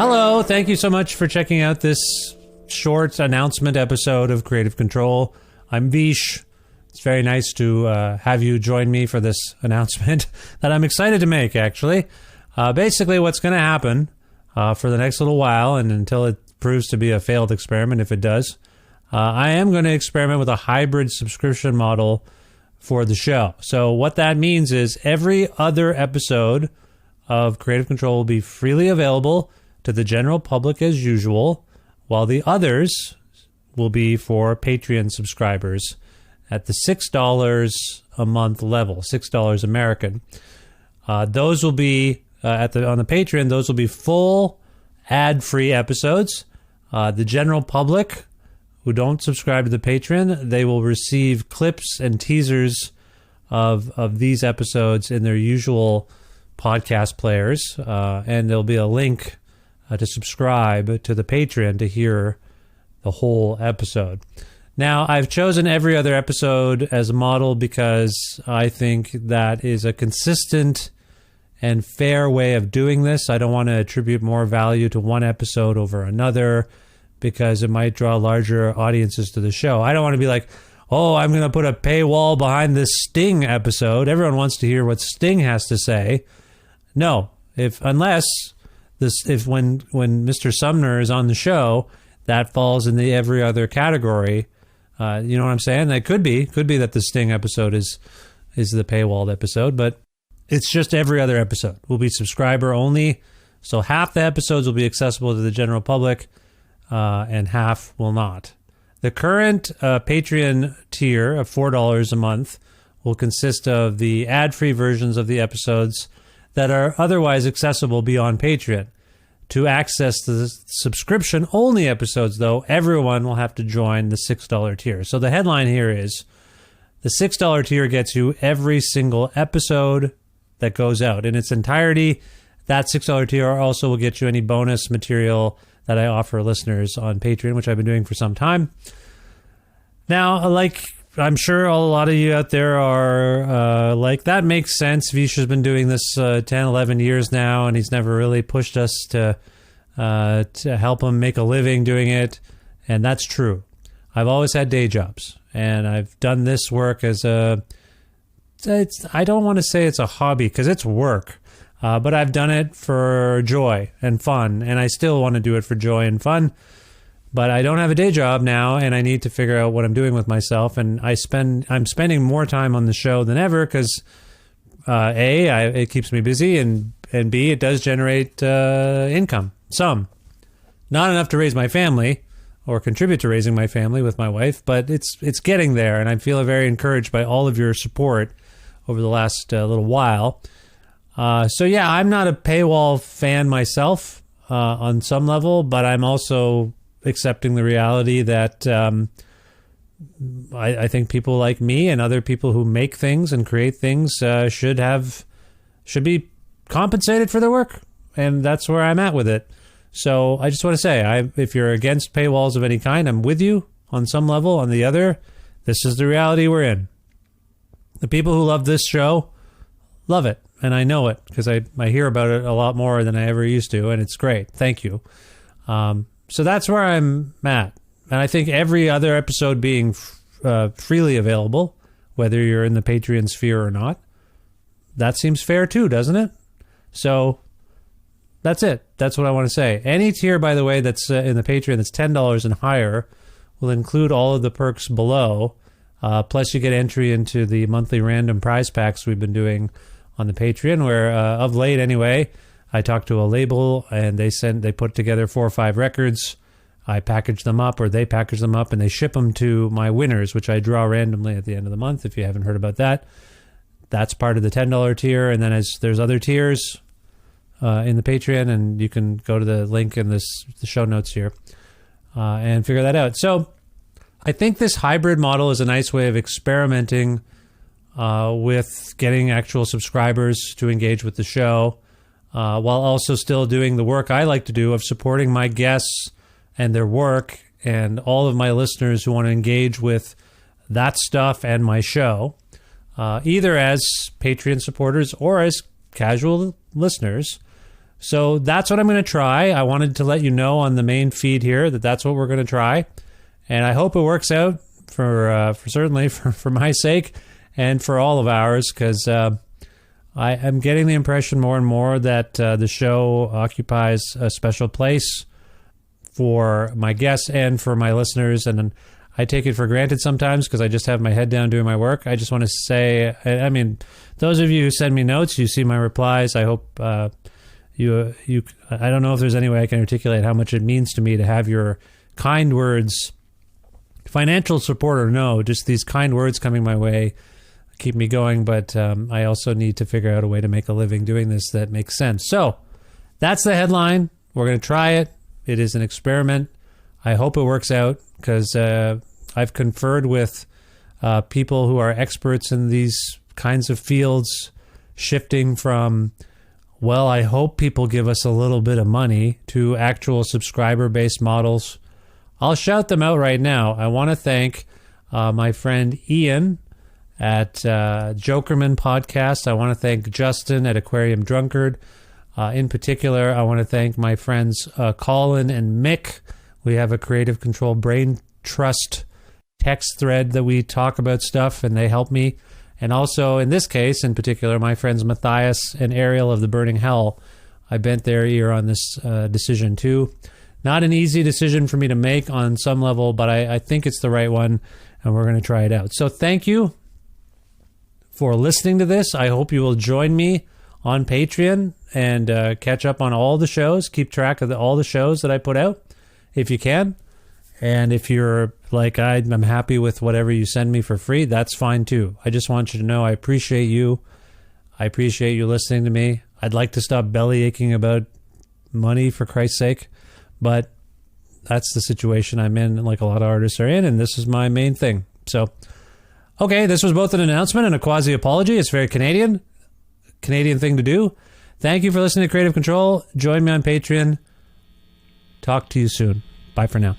Hello, thank you so much for checking out this short announcement episode of Kreative Kontrol. I'm Vish. It's very nice to have you join me for this announcement that I'm excited to make, actually. Basically, what's going to happen for the next little while, and until it proves to be a failed experiment, if it does, I am going to experiment with a hybrid subscription model for the show. So what that means is every other episode of Kreative Kontrol will be freely available to the general public as usual, while the others will be for Patreon subscribers at the $6 a month level, $6 American. Those will be on the Patreon. Those will be full ad-free episodes. The general public who don't subscribe to the Patreon, they will receive clips and teasers of these episodes in their usual podcast players, and there'll be a link to subscribe to the Patreon to hear the whole episode. Now, I've chosen every other episode as a model because I think that is a consistent and fair way of doing this. I don't want to attribute more value to one episode over another because it might draw larger audiences to the show. I don't want to be like, oh, I'm going to put a paywall behind this Sting episode. Everyone wants to hear what Sting has to say. No, unless when Mr. Sumner is on the show, that falls in the every other category. You know what I'm saying? That could be that the Sting episode is the paywalled episode, but it's just every other episode will be subscriber only. So half the episodes will be accessible to the general public, and half will not. The current Patreon tier of $4 a month will consist of the ad-free versions of the episodes that are otherwise accessible beyond Patreon. To access the subscription-only episodes, though, everyone will have to join the $6 tier. So the headline here is, the $6 tier gets you every single episode that goes out in its entirety. That $6 tier also will get you any bonus material that I offer listeners on Patreon, which I've been doing for some time. Now, like I'm sure a lot of you out there are like, that makes sense. Vish has been doing this 10, 11 years now, and he's never really pushed us to help him make a living doing it. And that's true. I've always had day jobs, and I've done this work as I don't want to say it's a hobby because it's work, but I've done it for joy and fun, and I still want to do it for joy and fun. But I don't have a day job now, and I need to figure out what I'm doing with myself. And I'm spending more time on the show than ever because it keeps me busy, and B, it does generate income. Some, not enough to raise my family or contribute to raising my family with my wife, but it's getting there, and I feel very encouraged by all of your support over the last little while. So yeah, I'm not a paywall fan myself on some level, but I'm also accepting the reality that I think people like me and other people who make things and create things should be compensated for their work, and that's where I'm at with it. So I just want to say, if you're against paywalls of any kind, I'm with you on some level. On the other, this is the reality we're in. The people who love this show love it, and I know it because I hear about it a lot more than I ever used to, and it's great. Thank you. So that's where I'm at. And I think every other episode being freely available, whether you're in the Patreon sphere or not, that seems fair too, doesn't it? So that's it. That's what I want to say. Any tier, by the way, that's in the Patreon that's $10 and higher will include all of the perks below. Plus you get entry into the monthly random prize packs we've been doing on the Patreon, where of late anyway, I talked to a label and they put together 4 or 5 records. I package them up, or they package them up, and they ship them to my winners, which I draw randomly at the end of the month. If you haven't heard about that, that's part of the $10 tier. And then there's other tiers in the Patreon, and you can go to the link in the show notes here and figure that out. So I think this hybrid model is a nice way of experimenting with getting actual subscribers to engage with the show, while also still doing the work I like to do of supporting my guests and their work and all of my listeners who want to engage with that stuff and my show, either as Patreon supporters or as casual listeners. So that's what I'm going to try. I wanted to let you know on the main feed here that that's what we're going to try. And I hope it works out for certainly for my sake and for all of ours, because I am getting the impression more and more that the show occupies a special place for my guests and for my listeners. And I take it for granted sometimes because I just have my head down doing my work. I just want to say, I mean, those of you who send me notes, you see my replies. I hope you I don't know if there's any way I can articulate how much it means to me to have your kind words, financial support or no, just these kind words coming my way keep me going. But I also need to figure out a way to make a living doing this that makes sense. So that's the headline. We're going to try it. It is an experiment. I hope it works out, because I've conferred with people who are experts in these kinds of fields, shifting from, well, I hope people give us a little bit of money, to actual subscriber-based models. I'll shout them out right now. I want to thank my friend Ian at Jokerman Podcast. I want to thank Justin at Aquarium Drunkard. In particular, I want to thank my friends Colin and Mick. We have a Kreative Kontrol Brain Trust text thread that we talk about stuff, and they help me. And also, in this case, in particular, my friends Matthias and Ariel of the Burning Hell. I bent their ear on this decision too. Not an easy decision for me to make on some level, but I think it's the right one, and we're going to try it out. So thank you for listening to this. I hope you will join me on Patreon and catch up on all the shows. Keep track of all the shows that I put out, if you can. And if you're like, I'm happy with whatever you send me for free, that's fine too. I just want you to know I appreciate you. I appreciate you listening to me. I'd like to stop belly aching about money, for Christ's sake, but that's the situation I'm in, like a lot of artists are in, and this is my main thing. So, okay, this was both an announcement and a quasi-apology. It's very Canadian thing to do. Thank you for listening to Kreative Kontrol. Join me on Patreon. Talk to you soon. Bye for now.